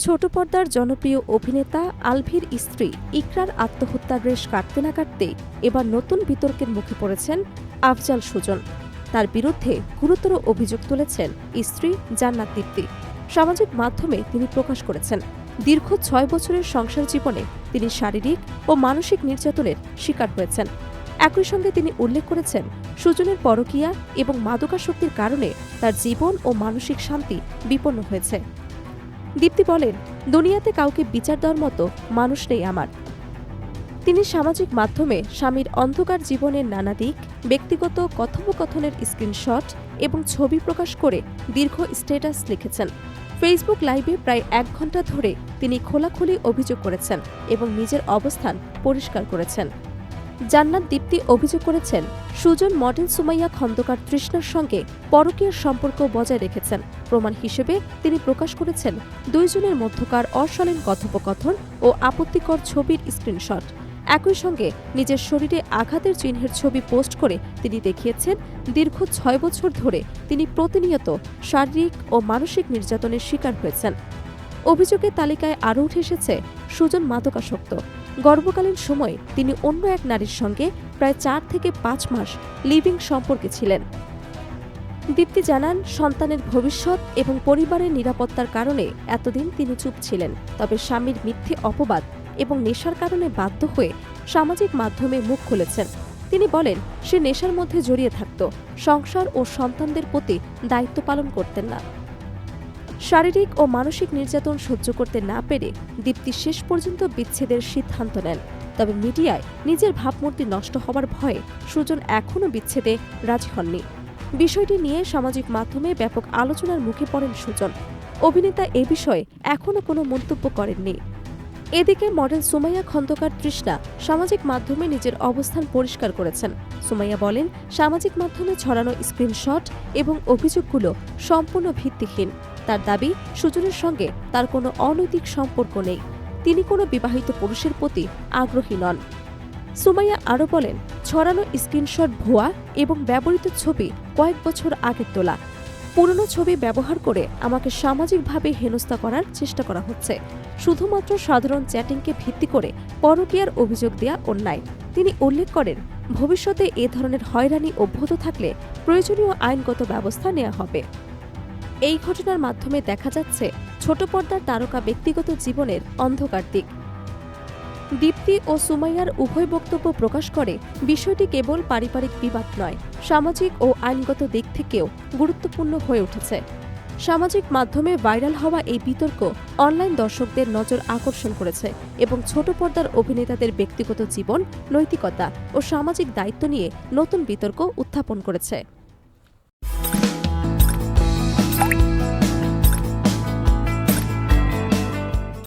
ছোট পর্দার জনপ্রিয় অভিনেতা আলভির স্ত্রী ইকরার আত্মহত্যার রেশ কাটতে না কাটতেই এবার নতুন বিতর্কের মুখে পড়েছেন আফজাল সুজন। তার বিরুদ্ধে গুরুতর অভিযোগ তুলেছেন স্ত্রী জান্নাত দীপ্তি। সামাজিক মাধ্যমে তিনি প্রকাশ করেছেন, দীর্ঘ ৬ বছরের সংসার জীবনে তিনি শারীরিক ও মানসিক নির্যাতনের শিকার হয়েছেন। একই সঙ্গে তিনি উল্লেখ করেছেন, সুজনের পরকীয়া এবং মাদকাসক্তির কারণে তার জীবন ও মানসিক শান্তি বিপন্ন হয়েছে। দীপ্তি বলেন, দুনিয়াতে কাউকে বিচার দেওয়ার মতো মানুষ নেই আমার। তিনি সামাজিক মাধ্যমে স্বামীর অন্ধকার জীবনের নানা দিক, ব্যক্তিগত কথোপকথনের স্ক্রিনশট এবং ছবি প্রকাশ করে দীর্ঘ স্ট্যাটাস লিখেছেন। ফেসবুক লাইভে প্রায় ১ ঘণ্টা ধরে তিনি খোলাখুলি অভিযোগ করেছেন এবং নিজের অবস্থান পরিষ্কার করেছেন। জান্নাত দীপ্তি অভিযোগ করেছেন, সুজন মডেল সুমাইয়া খন্দকার তৃষ্ণার সঙ্গে পরকীয়ার সম্পর্ক বজায় রেখেছেন। প্রমাণ হিসেবে তিনি প্রকাশ করেছেন দুইজনের মধ্যকার অশালীন কথোপকথন ও আপত্তিকর ছবির স্ক্রিনশট। একই সঙ্গে নিজের শরীরে আঘাতের চিহ্নের ছবি পোস্ট করে তিনি দেখিয়েছেন, দীর্ঘ ৬ বছর ধরে তিনি প্রতিনিয়ত শারীরিক ও মানসিক নির্যাতনের শিকার হয়েছেন। অভিযোগের তালিকায় আরও উঠে এসেছে সুজন মাদকাসক্ত। গর্ভকালীন সময়ে তিনি অন্য এক নারীর সঙ্গে প্রায় ৪ থেকে ৫ মাস লিভিং সম্পর্কে ছিলেন। দীপ্তি জানান, সন্তানের ভবিষ্যৎ এবং পরিবারের নিরাপত্তার কারণে এতদিন তিনি চুপ ছিলেন। তবে স্বামীর মিথ্যে অপবাদ এবং নেশার কারণে বাধ্য হয়ে সামাজিক মাধ্যমে মুখ খুলেছেন। তিনি বলেন, সে নেশার মধ্যে জড়িয়ে থাকত, সংসার ও সন্তানদের প্রতি দায়িত্ব পালন করতেন না। শারীরিক ও মানসিক নির্যাতন সহ্য করতে না পেরে দীপ্তি শেষ পর্যন্ত বিচ্ছেদের সিদ্ধান্ত নেন। তবে মিডিয়ায় নিজের ভাবমূর্তি নষ্ট হবার ভয়ে সুজন এখনও বিচ্ছেদে রাজি হননি। বিষয়টি নিয়ে সামাজিক মাধ্যমে ব্যাপক আলোচনার মুখে পড়েন সুজন। অভিনেতা এ বিষয়ে এখনও কোনো মন্তব্য করেননি। এদিকে মডেল সুমাইয়া খন্দকার তৃষ্ণা সামাজিক মাধ্যমে নিজের অবস্থান পরিষ্কার করেছেন। সুমাইয়া বলেন, সামাজিক মাধ্যমে ছড়ানো স্ক্রিনশট এবং অভিযোগগুলো সম্পূর্ণ ভিত্তিহীন। তার দাবি, সুজনের সঙ্গে তার কোনো অনৈতিক সম্পর্ক নেই। তিনি কোনো বিবাহিত পুরুষের প্রতি আগ্রহী নন। সুমাইয়া আরও বলেন, ছড়ানো স্ক্রিনশট ভুয়া এবং ব্যবহৃত ছবি কয়েক বছর আগের তোলা। পুরনো ছবি ব্যবহার করে আমাকে সামাজিকভাবে হেনস্থা করার চেষ্টা করা হচ্ছে। শুধুমাত্র সাধারণ চ্যাটিংকে ভিত্তি করে পরকীয়ার অভিযোগ দেয়া অন্যায়। তিনি উল্লেখ করেন, ভবিষ্যতে এ ধরনের হয়রানি অব্যাহত থাকলে প্রয়োজনীয় আইনগত ব্যবস্থা নেওয়া হবে। এই ঘটনার মাধ্যমে দেখা যাচ্ছে ছোট পর্দার তারকা ব্যক্তিগত জীবনের অন্ধকার দিক। দীপ্তি ও সুমাইয়ার উভয় বক্তব্য প্রকাশ করে বিষয়টি কেবল পারিবারিক বিবাদ নয়, সামাজিক ও আইনগত দিক থেকেও গুরুত্বপূর্ণ হয়ে উঠেছে। সামাজিক মাধ্যমে ভাইরাল হওয়া এই বিতর্ক অনলাইন দর্শকদের নজর আকর্ষণ করেছে এবং ছোট পর্দার অভিনেতাদের ব্যক্তিগত জীবন, নৈতিকতা ও সামাজিক দায়িত্ব নিয়ে নতুন বিতর্ক উত্থাপন করেছে।